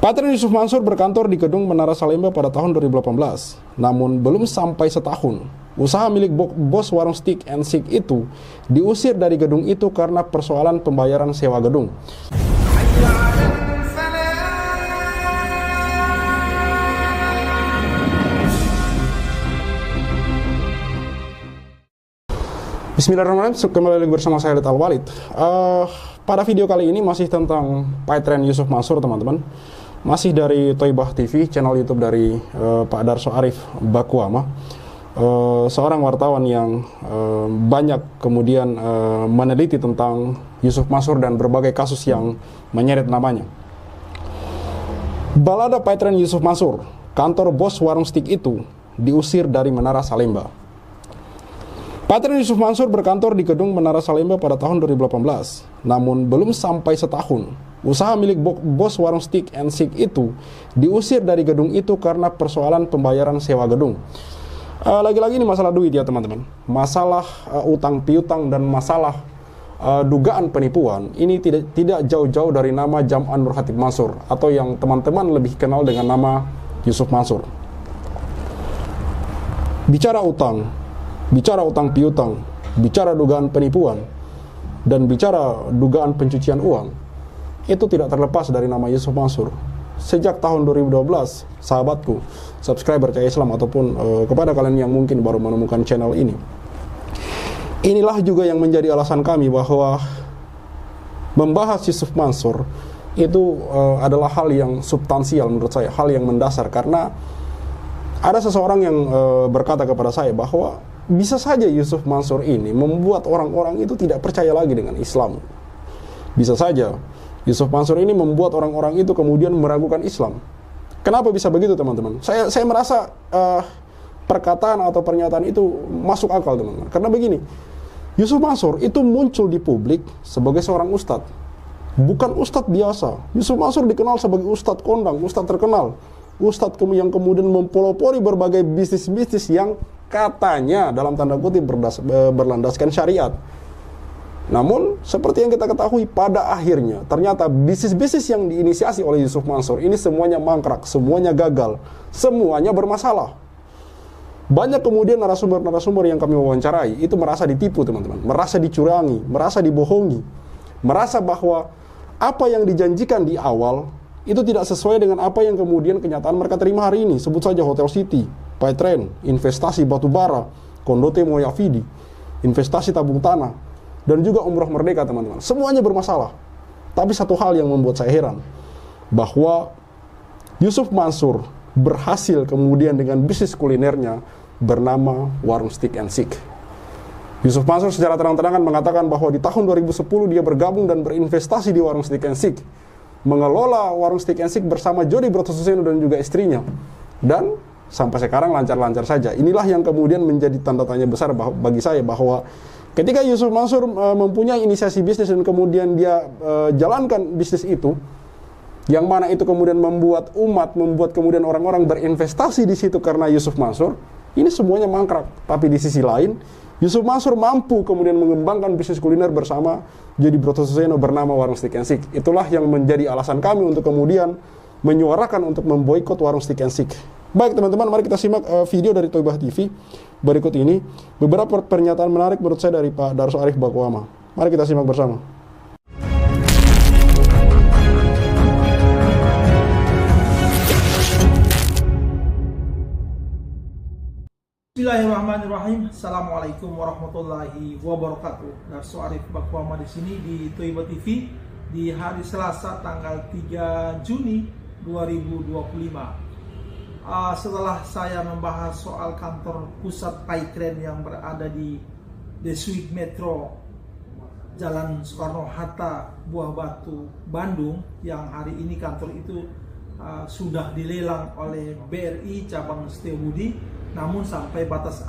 Patrian Yusuf Mansur berkantor di gedung Menara Salemba pada tahun 2018. Namun belum sampai setahun, usaha milik bos warung Stick and Shake itu diusir dari gedung itu karena persoalan pembayaran sewa gedung. Bismillahirrahmanirrahim, kembali lagi bersama saya Khalid Al-Walid. Pada video kali ini masih tentang Patrian Yusuf Mansur, teman-teman. Masih dari Thoibah TV, channel YouTube dari Pak Darso Arif Bakuama, seorang wartawan yang banyak kemudian meneliti tentang Yusuf Mansur dan berbagai kasus yang menyeret namanya. Balada Patrian Yusuf Mansur, kantor bos warung Stick itu diusir dari Menara Salemba. Patrian Yusuf Mansur berkantor di gedung Menara Salemba pada tahun 2018. Namun belum sampai setahun, usaha milik bos warung Stick and Shake itu diusir dari gedung itu karena persoalan pembayaran sewa gedung. Lagi-lagi ini masalah duit ya, teman-teman. Masalah utang piutang dan masalah dugaan penipuan ini tidak jauh-jauh dari nama Jam'an Nur Khatib Mansur, atau yang teman-teman lebih kenal dengan nama Yusuf Mansur. Bicara utang piutang, bicara dugaan penipuan, dan bicara dugaan pencucian uang, itu tidak terlepas dari nama Yusuf Mansur. Sejak tahun 2012, sahabatku, subscriber Cahaya Islam, ataupun kepada kalian yang mungkin baru menemukan channel ini, inilah juga yang menjadi alasan kami bahwa membahas Yusuf Mansur itu adalah hal yang substansial menurut saya, hal yang mendasar, karena ada seseorang yang berkata kepada saya bahwa bisa saja Yusuf Mansur ini membuat orang-orang itu tidak percaya lagi dengan Islam. Bisa saja Yusuf Mansur ini membuat orang-orang itu kemudian meragukan Islam. Kenapa bisa begitu, teman-teman? Saya merasa perkataan atau pernyataan itu masuk akal, teman-teman. Karena begini, Yusuf Mansur itu muncul di publik sebagai seorang ustadz. Bukan ustadz biasa. Yusuf Mansur dikenal sebagai ustadz kondang, ustadz terkenal. Ustadz yang kemudian mempelopori berbagai bisnis-bisnis yang katanya dalam tanda kutip berlandaskan syariat. Namun seperti yang kita ketahui, pada akhirnya ternyata bisnis-bisnis yang diinisiasi oleh Yusuf Mansur ini semuanya mangkrak, semuanya gagal, semuanya bermasalah. Banyak kemudian narasumber-narasumber yang kami wawancarai itu merasa ditipu, teman-teman, merasa dicurangi, merasa dibohongi, merasa bahwa apa yang dijanjikan di awal itu tidak sesuai dengan apa yang kemudian kenyataan mereka terima hari ini. Sebut saja Hotel City, Patrian, investasi batubara, Kondote Moyafidi, investasi tabung tanah, dan juga Umroh Merdeka, teman-teman. Semuanya bermasalah. Tapi satu hal yang membuat saya heran, bahwa Yusuf Mansur berhasil kemudian dengan bisnis kulinernya bernama Warung Stick and Shake. Yusuf Mansur secara terang-terangan mengatakan bahwa di tahun 2010 dia bergabung dan berinvestasi di Warung Stick and Shake, mengelola Warung Stick and Shake bersama Jody Brotosuseno dan juga istrinya, dan sampai sekarang lancar-lancar saja. Inilah yang kemudian menjadi tanda tanya besar bagi saya, bahwa ketika Yusuf Mansur mempunyai inisiasi bisnis dan kemudian dia jalankan bisnis itu, yang mana itu kemudian membuat umat, membuat kemudian orang-orang berinvestasi di situ karena Yusuf Mansur, ini semuanya mangkrak. Tapi di sisi lain, Yusuf Mansur mampu kemudian mengembangkan bisnis kuliner bersama Jody Brotosuseno bernama Warung Stick and Shake. Itulah yang menjadi alasan kami untuk kemudian menyuarakan untuk memboikot Warung Stick and Shake. Baik, teman-teman, mari kita simak video dari Thoibah TV berikut ini. Beberapa pernyataan menarik menurut saya dari Pak Darso Arif Bakuama. Mari kita simak bersama. Bismillahirrahmanirrahim. Assalamualaikum warahmatullahi wabarakatuh. Darso Arif Bakuama di sini di Thoibah TV di hari Selasa tanggal 3 Juni 2025. Setelah saya membahas soal kantor pusat Patrian yang berada di The Suite Metro Jalan Soekarno-Hatta, Buah Batu, Bandung, yang hari ini kantor itu sudah dilelang oleh BRI cabang Setiabudi, namun sampai batas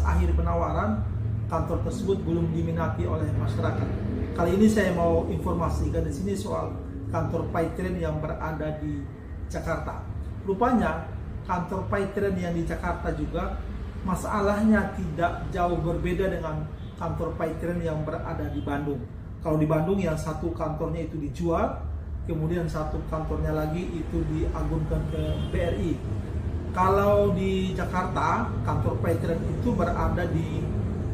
akhir penawaran kantor tersebut belum diminati oleh masyarakat. Kali ini saya mau informasikan di sini soal kantor Patrian yang berada di Jakarta. Rupanya kantor Patrian yang di Jakarta juga masalahnya tidak jauh berbeda dengan kantor Patrian yang berada di Bandung. Kalau di Bandung yang satu kantornya itu dijual, kemudian satu kantornya lagi itu diagunkan ke BRI. Kalau di Jakarta, kantor Paytrend itu berada di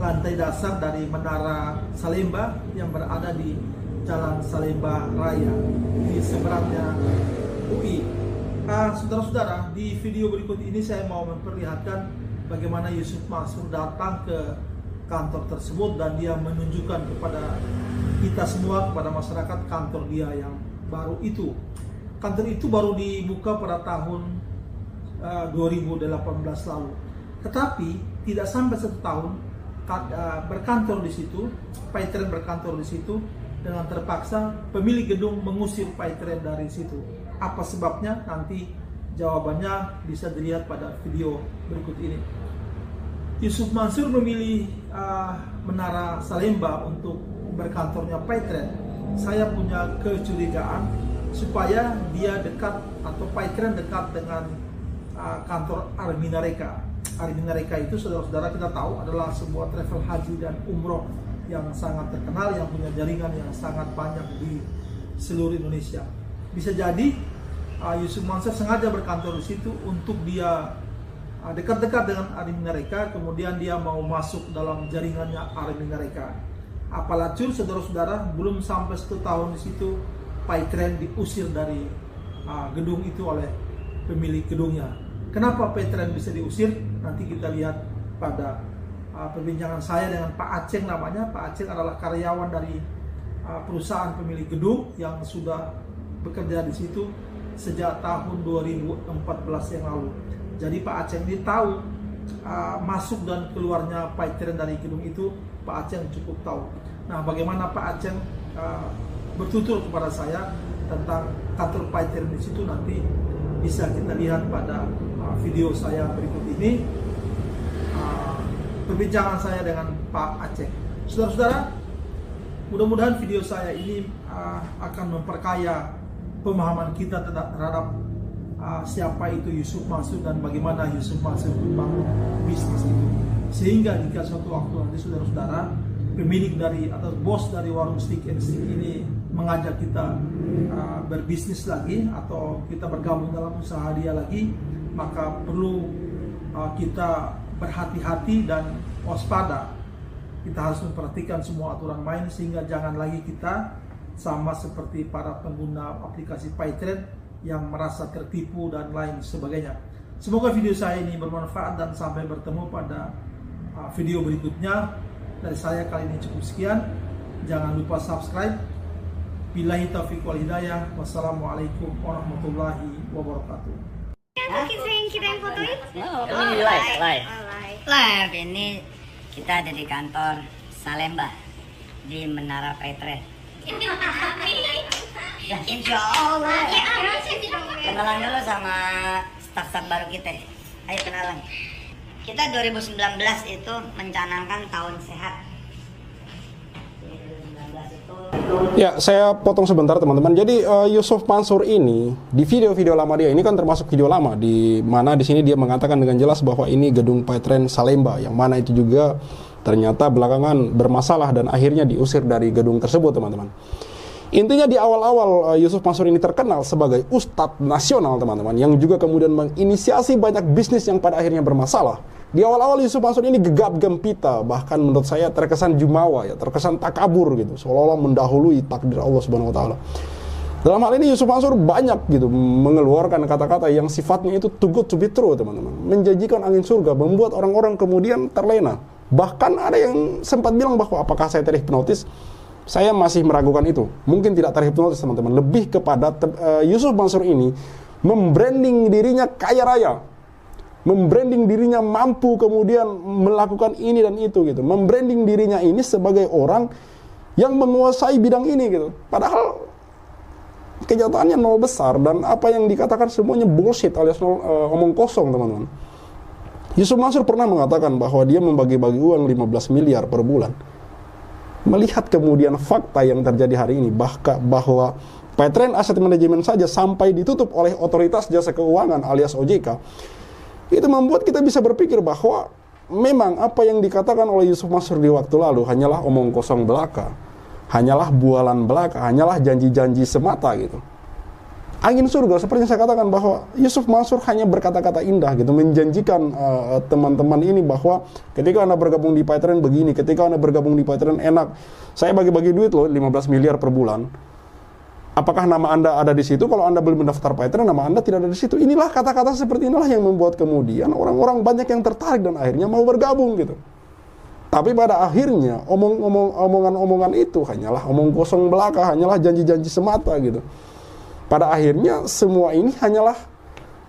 lantai dasar dari Menara Salemba yang berada di Jalan Salemba Raya di seberangnya UI. Saudara-saudara, di video berikut ini saya mau memperlihatkan bagaimana Yusuf Mansur datang ke kantor tersebut dan dia menunjukkan kepada kita semua, kepada masyarakat, kantor dia yang baru itu. Kantor itu baru dibuka pada tahun 2018 lalu. Tetapi tidak sampai 1 tahun berkantor di situ, Paytrend berkantor di situ, dengan terpaksa pemilik gedung mengusir Paytrend dari situ. Apa sebabnya? Nanti jawabannya bisa dilihat pada video berikut ini. Yusuf Mansur memilih Menara Salemba untuk berkantornya Paytrend. Saya punya kecurigaan supaya dia dekat atau Paytrend dekat dengan kantor Armina Reka. Armina Reka itu, saudara-saudara, kita tahu adalah sebuah travel haji dan umroh yang sangat terkenal, yang punya jaringan yang sangat banyak di seluruh Indonesia. Bisa jadi Yusuf Mansur sengaja berkantor di situ untuk dia dekat-dekat dengan Armina Reka, kemudian dia mau masuk dalam jaringannya Armina Reka. Apalacur, saudara-saudara, belum sampai 1 tahun di situ Paytrend diusir dari gedung itu oleh pemilik gedungnya. Kenapa Paytrend bisa diusir? Nanti kita lihat pada perbincangan saya dengan Pak Aceng namanya. Pak Aceng adalah karyawan dari perusahaan pemilik gedung yang sudah bekerja di situ sejak tahun 2014 yang lalu. Jadi Pak Aceng ini tahu masuk dan keluarnya Paytrend dari gedung itu, Pak Aceng cukup tahu. Nah, bagaimana Pak Aceng bertutur kepada saya tentang kantor Paytrend di situ nanti bisa kita lihat pada video saya berikut ini, perbincangan saya dengan Pak Aceng. Saudara-saudara, mudah-mudahan video saya ini akan memperkaya pemahaman kita terhadap siapa itu Yusuf Mansur dan bagaimana Yusuf Mansur membangun bisnis itu. Sehingga jika suatu waktu nanti saudara-saudara, pemilik dari atau bos dari warung Stick and Stick ini mengajak kita berbisnis lagi atau kita bergabung dalam usaha dia lagi, maka perlu kita berhati-hati dan waspada. Kita harus memperhatikan semua aturan main sehingga jangan lagi kita sama seperti para pengguna aplikasi Paytrend yang merasa tertipu dan lain sebagainya. Semoga video saya ini bermanfaat dan sampai bertemu pada video berikutnya. Dari saya kali ini cukup sekian. Jangan lupa subscribe. Billahi taufiq wal hidayah. Wassalamualaikum warahmatullahi wabarakatuh. Mungkin sering kita yang fotoin? Ini live. Live, ini kita ada di kantor Salemba di Menara Paytrend. Ya, insya Allah. Kenalan dulu sama staff-staff baru kita. Ayo kenalan. Kita 2019 itu mencanangkan tahun sehat. 2019 itu. Ya, saya potong sebentar teman-teman. Jadi Yusuf Mansur ini di video-video lama dia ini kan termasuk video lama di mana di sini dia mengatakan dengan jelas bahwa ini gedung Paytrend Salemba yang mana itu juga ternyata belakangan bermasalah dan akhirnya diusir dari gedung tersebut, teman-teman. Intinya di awal-awal Yusuf Mansur ini terkenal sebagai ustadz nasional, teman-teman, yang juga kemudian menginisiasi banyak bisnis yang pada akhirnya bermasalah. Di awal-awal Yusuf Mansur ini gegap gempita, bahkan menurut saya terkesan jumawa, ya, terkesan takabur gitu, seolah-olah mendahului takdir Allah Subhanahu wa taala. Dalam hal ini Yusuf Mansur banyak gitu mengeluarkan kata-kata yang sifatnya itu too good to be true, teman-teman. Menjanjikan angin surga, membuat orang-orang kemudian terlena. Bahkan ada yang sempat bilang bahwa apakah saya terhipnotis? Saya masih meragukan itu. Mungkin tidak terhipnotis, teman-teman. Lebih kepada Yusuf Mansur ini membranding dirinya kaya raya, membranding dirinya mampu kemudian melakukan ini dan itu gitu, membranding dirinya ini sebagai orang yang menguasai bidang ini gitu. Padahal kenyataannya nol besar dan apa yang dikatakan semuanya bullshit alias omong kosong, teman-teman. Yusuf Mansur pernah mengatakan bahwa dia membagi-bagi uang 15 miliar per bulan. Melihat kemudian fakta yang terjadi hari ini, bahwa Paytrend Asset Management saja sampai ditutup oleh Otoritas Jasa Keuangan alias OJK, itu membuat kita bisa berpikir bahwa memang apa yang dikatakan oleh Yusuf Mansur di waktu lalu hanyalah omong kosong belaka, hanyalah bualan belaka, hanyalah janji-janji semata gitu. angin surga. Seperti yang saya katakan bahwa Yusuf Mansur hanya berkata-kata indah gitu, menjanjikan teman-teman ini bahwa ketika Anda bergabung di Paytrend begini, ketika Anda bergabung di Paytrend enak, saya bagi-bagi duit loh 15 miliar per bulan. Apakah nama Anda ada di situ? Kalau Anda belum mendaftar Paytrend, nama Anda tidak ada di situ. Inilah kata-kata seperti inilah yang membuat kemudian orang-orang banyak yang tertarik dan akhirnya mau bergabung gitu. Tapi pada akhirnya omongan-omongan itu hanyalah omong kosong belaka, hanyalah janji-janji semata gitu. Pada akhirnya semua ini hanyalah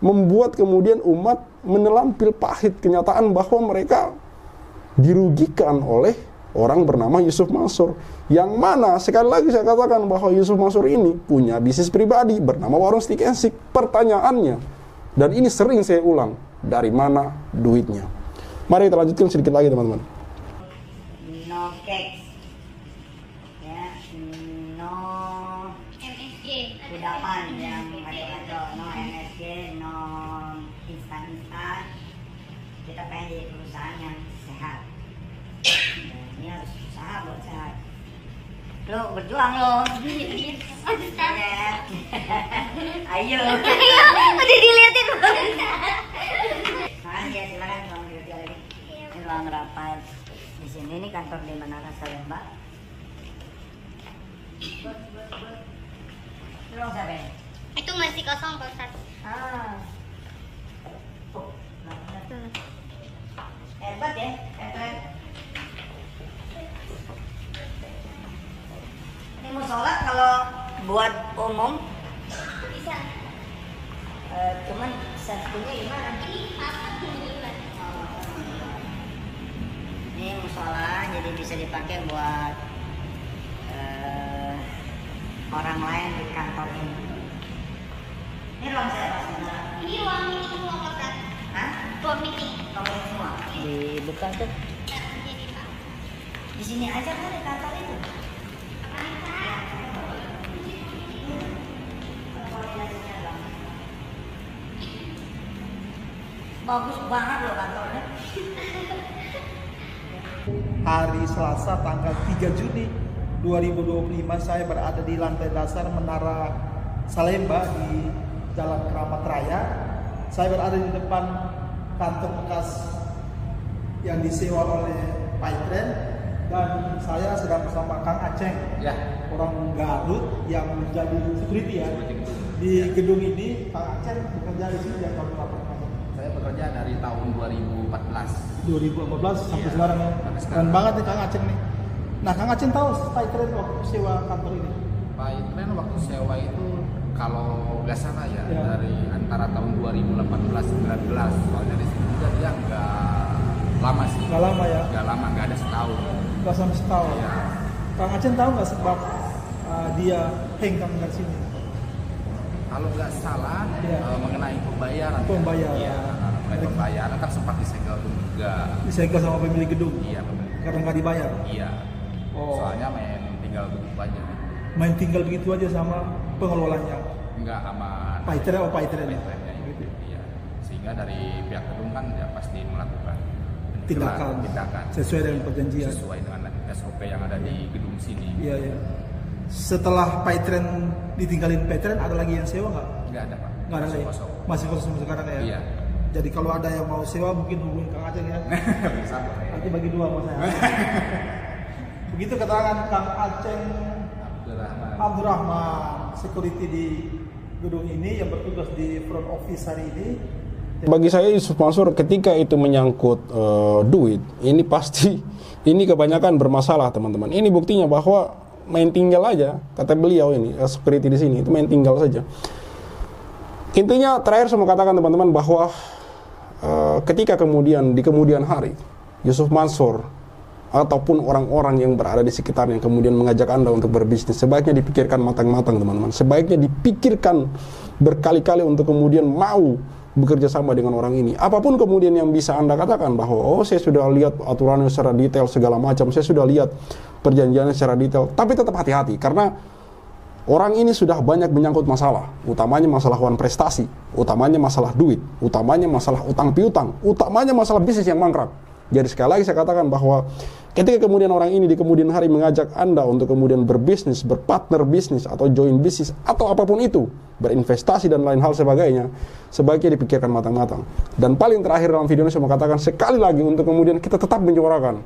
membuat kemudian umat menelan pil pahit kenyataan bahwa mereka dirugikan oleh orang bernama Yusuf Mansur. Yang mana sekali lagi saya katakan bahwa Yusuf Mansur ini punya bisnis pribadi bernama Warung Stick and Stick. Pertanyaannya, dan ini sering saya ulang, dari mana duitnya? Mari kita lanjutkan sedikit lagi teman-teman. No cakes, ya, no MSG. kudapan yang kado-kado, no MSG, no instan-instan. Kita pengen jadi perusahaan yang sehat. Nah, ini harus usaha buat sehat. Lo berjuang lo. Ya. Ayo. Udah diliatin. Makasih ya, silakan ruang virtual ini. Ini ruang rapat. Di sini ini kantor di Menara Salemba. Ini ruang siapa ya? Itu masih kosong Pak Ustadz. Ah. Hebat ya, hebat. Ini musola kalau buat umum Bisa. cuman satunya gimana? Ini musola jadi bisa dipakai buat orang lain di kantor ini. Ini ruang siapa sebenarnya? Ini ruang meeting semua Pak Ustadz. Hah? Ruang meeting. Kamu semua? Dibuka tuh. Nah, jadi Pak. Di sini aja kan di kantor itu. Bagus banget loh kantornya. Hari Selasa tanggal 3 Juni 2025 saya berada di lantai dasar Menara Salemba di Jalan Keramat Raya. Saya berada di depan kantor bekas yang disewa oleh Paytrend dan saya sedang bersama Kang Aceng, Ya, orang Garut yang menjadi security ya di gedung ini. Kang Aceng bekerja di sini dari tahun berapa? saya bekerja dari tahun 2014. 2014 sampai sekarang ya. Sampai Keren sekarang. banget nih Kang Aceng nih. Nah, Kang Aceng tahu Paytrend waktu sewa kantor ini? Paytrend waktu sewa itu kalau nggak salah ya, Ya. dari antara tahun 2018-19, soalnya di sini juga dia nggak lama sih. Nggak lama ya, Nggak lama, nggak ada setahun. nggak sampai setahun. Ya. Kang Aceng tahu nggak sebab dia hengkang dari sini? Kalau nggak salah Ya. mengenai pembayaran. Pembayaran. Iya, mengenai pembayaran kan sempat disegel tuh juga. Disegel sama pemilik gedung Iya, benar. karena nggak dibayar. Iya. Oh. Soalnya main tinggal begitu aja. Main tinggal begitu aja sama pengelolanya. Nggak aman. Paytrend Paytrendnya Gitu. itu. Iya. Sehingga dari pihak gedung kan ya pasti melakukan Tindakan sesuai dengan perjanjian. sesuai dengan SOP yang ada di gedung sini. Iya ya. Setelah Paytrend ditinggalin Paytrend, ada lagi yang sewa nggak? Nggak ada, Pak. Nggak ada Masih lagi. kosong. Masih kosong sampai sekarang ya. Iya. Jadi kalau ada yang mau sewa mungkin hubungin Kang Aceng ya. Bisa, Pak. Nanti bagi dua sama saya. Begitu keterangan Kang Aceng Abdurrahman. Abdurrahman, security di gedung ini yang bertugas di front office hari ini. Bagi saya Yusuf Mansur ketika itu menyangkut duit, ini pasti ini kebanyakan bermasalah teman-teman. Ini buktinya bahwa main tinggal aja, kata beliau ini security di sini itu main tinggal saja. Intinya terakhir saya mau katakan teman-teman bahwa ketika kemudian di kemudian hari Yusuf Mansur ataupun orang-orang yang berada di sekitarnya kemudian mengajak Anda untuk berbisnis, sebaiknya dipikirkan matang-matang teman-teman. Sebaiknya dipikirkan berkali-kali untuk kemudian mau bekerja sama dengan orang ini. Apapun kemudian yang bisa Anda katakan bahwa oh saya sudah lihat aturannya secara detail segala macam, saya sudah lihat perjanjiannya secara detail, tapi tetap hati-hati karena orang ini sudah banyak menyangkut masalah, utamanya masalah wan prestasi, utamanya masalah duit, utamanya masalah utang piutang, utamanya masalah bisnis yang mangkrak. Jadi sekali lagi saya katakan bahwa ketika kemudian orang ini di kemudian hari mengajak Anda untuk kemudian berbisnis, berpartner bisnis, atau join bisnis, atau apapun itu, berinvestasi dan lain hal sebagainya, sebaiknya dipikirkan matang-matang. Dan paling terakhir dalam video ini saya mau katakan sekali lagi untuk kemudian kita tetap menyuarakan,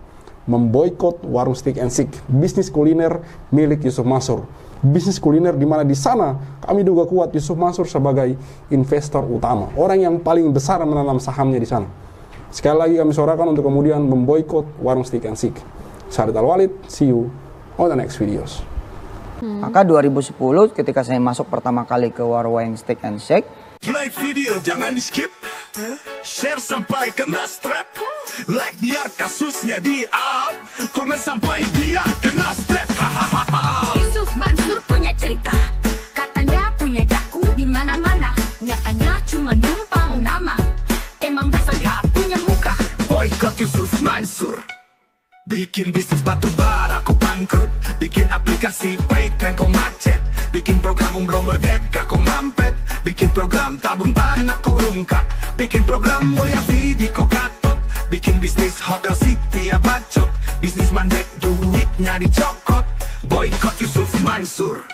memboikot warung Steak and Seek, bisnis kuliner milik Yusuf Mansur. Bisnis kuliner di mana di sana kami duga kuat Yusuf Mansur sebagai investor utama, orang yang paling besar menanam sahamnya di sana. Sekali lagi kami suarakan untuk kemudian memboikot warung Steak and Seek. Syahrid Al-Walid, see you on the next videos. Maka 2010 ketika saya masuk pertama kali ke warung Steak and Shake, like video jangan di skip, share sampai kena strap, like biar kasusnya di up, komen sampai dia kena strap. Yusuf Mansur punya cerita, katanya punya daku di mana-mana, nyatanya cuma numpang nama, emang dasar gak punya muka. Boykot Yusuf Mansur, bikin bisnis batu bara kau bangkrut, bikin aplikasi Paytm kau macet, bikin program umroh merdeka kau mampet, bikin program tabung tanah kau rungkak, bikin program mulia video kau gatot, bikin bisnis hotel city ya bacot, bisnis mandek duitnya dicokot. Boykot Yusuf Mansur,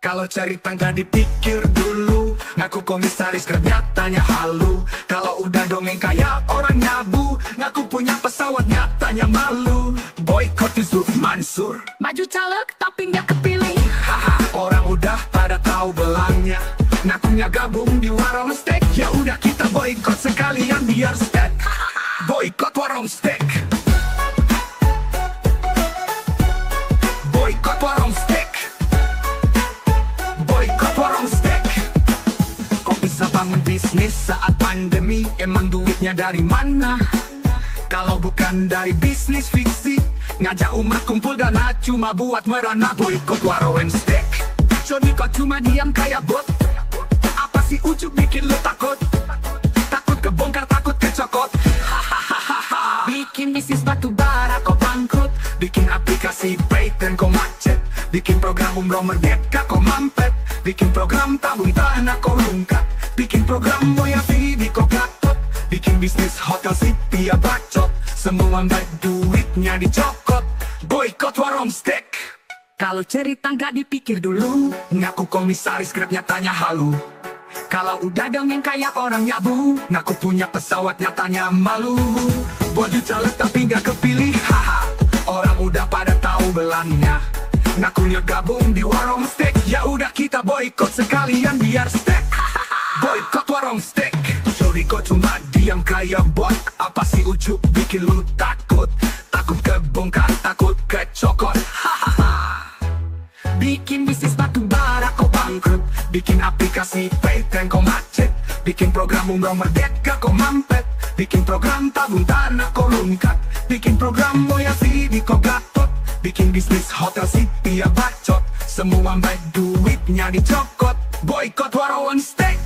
kalau cari tangga dipikir dulu, ngaku komisaris nyatanya halu, kalau udah dongeng kayak orang nyabu, ngaku punya pesawat nyatanya malu. Boykot Yusuf Mansur, Maju caleg tapi nggak kepilih. haha, orang udah pada tahu belangnya, ngakunya gabung di warung steak, ya udah kita boykot sekalian biar steak. Boykot warung steak, boykot warung steak, boykot warung steak. Kok bisa bangun bisnis saat pandemi, emang duitnya dari mana? Kalau bukan dari bisnis fiksi, ngajak umat kumpul dana cuma buat merana. Boykot warung steak, jadi kau cuma diam kayak bot. Apa sih ujuk bikin lu takut? Takut kebongkar, takut kecokot. Bikin bisnis batu bara kau bangkrut, bikin aplikasi Paytm kau macet, bikin program umroh merdeka kau mampet, bikin program tabung tanah kau rungkat, bikin program moya video kau gatot, bikin bisnis hotel city ya bacot, semua baik duitnya dicokot. Boykot warung steak, kalau cerita nggak dipikir dulu, ngaku komisaris Grab nyatanya halu, kalau udah dongeng kayak orang nyabu, ngaku punya pesawat nyatanya malu. Baju caleg tapi nggak kepilih, haha, orang udah pada tahu belangnya, ngakunya gabung di warung steak, ya udah kita boykot sekalian biar steak. Boykot warung steak, sorry kok cuma diam kayak bot. Apa sih ujuk bikin lu takut? Takut kebongkar, takut kecokot. Bikin bisnis batu bara kau bangkrut, bikin aplikasi Paytm kau macet, bikin program umroh merdeka kau mampet, bikin program tabung tanah kau rungkat, bikin program moya video kau gatot, bikin bisnis hotel city ya bacot, semua baik duitnya dicokot. Boykot warung steak,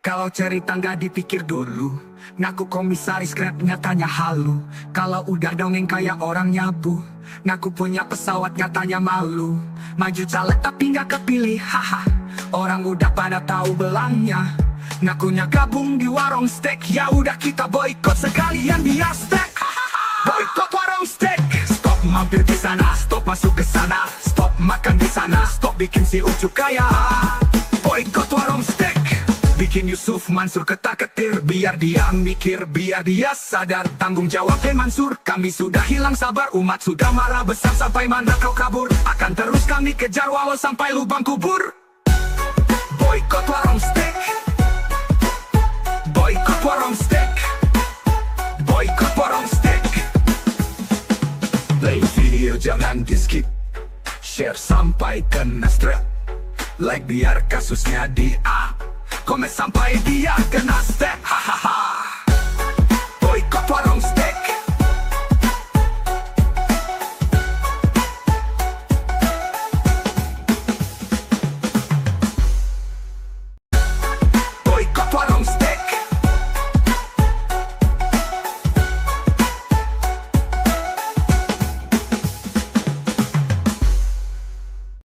kalau cerita nggak dipikir dulu, ngaku komisaris Grab nyatanya halu, kalau udah dongeng kayak orang nyabu, ngaku punya pesawat nyatanya malu. Maju caleg tapi nggak kepilih, haha, orang udah pada tahu belangnya, ngakunya gabung di warung steak, ya udah kita boykot sekalian biar steak. Boykot warung steak, stop mampir di sana, stop masuk ke sana, stop makan di sana, stop bikin si ujuk kaya. Boykot warung steak, bikin Yusuf Mansur ketar-ketir, biar dia mikir, biar dia sadar tanggung jawabnya Mansur. Kami sudah hilang sabar, umat sudah marah besar, sampai mana kau kabur, akan terus kami kejar walau sampai lubang kubur. Boykot warung steak, boykot warung steak, boykot warung steak. Play video jangan di skip, share sampai kena strap, like biar kasusnya di up, komen sampai dia kena step, hahaha.